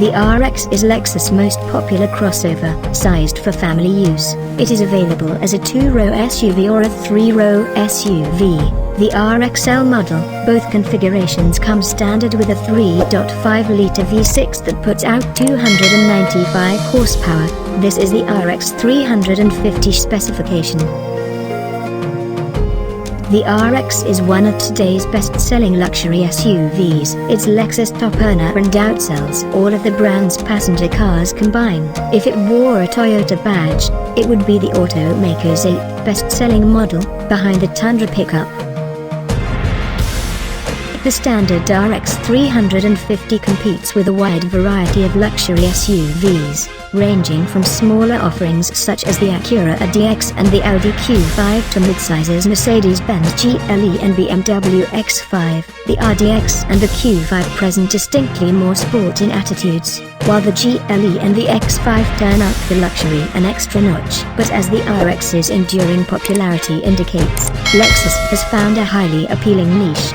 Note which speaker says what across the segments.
Speaker 1: The RX is Lexus' most popular crossover, sized for family use. It is available as a 2-row SUV or a 3-row SUV. The RXL model, both configurations come standard with a 3.5-litre V6 that puts out 295 horsepower. This is the RX 350 specification. The RX is one of today's best-selling luxury SUVs. It's Lexus' top earner and outsells all of the brand's passenger cars combined. If it wore a Toyota badge, it would be the automaker's 8th best-selling model, behind the Tundra pickup. The standard RX 350 competes with a wide variety of luxury SUVs, ranging from smaller offerings such as the Acura ADX and the Audi Q5 to midsize Mercedes-Benz GLE and BMW X5. The RDX and the Q5 present distinctly more sporting attitudes, while the GLE and the X5 turn up the luxury an extra notch. But as the RX's enduring popularity indicates, Lexus has found a highly appealing niche.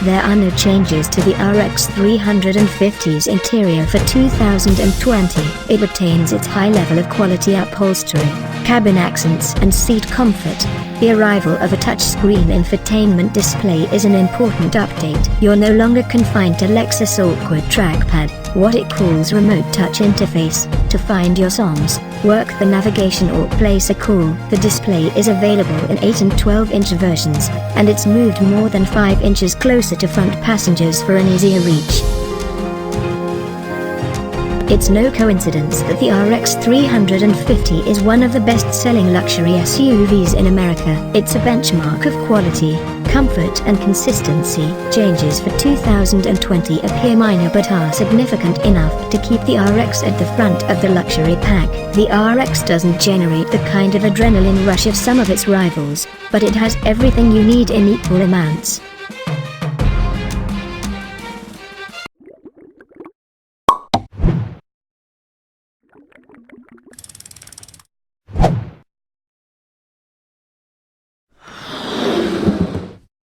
Speaker 1: There are no changes to the RX 350's interior for 2020. It retains its high level of quality upholstery, cabin accents and seat comfort. The arrival of a touchscreen infotainment display is an important update. You're no longer confined to Lexus' awkward trackpad, what it calls remote touch interface, to find your songs, work the navigation or place a call. The display is available in 8 and 12-inch versions, and it's moved more than 5 inches closer to front passengers for an easier reach. It's no coincidence that the RX 350 is one of the best-selling luxury SUVs in America. It's a benchmark of quality, comfort and consistency. Changes for 2020 appear minor but are significant enough to keep the RX at the front of the luxury pack. The RX doesn't generate the kind of adrenaline rush of some of its rivals, but it has everything you need in equal amounts.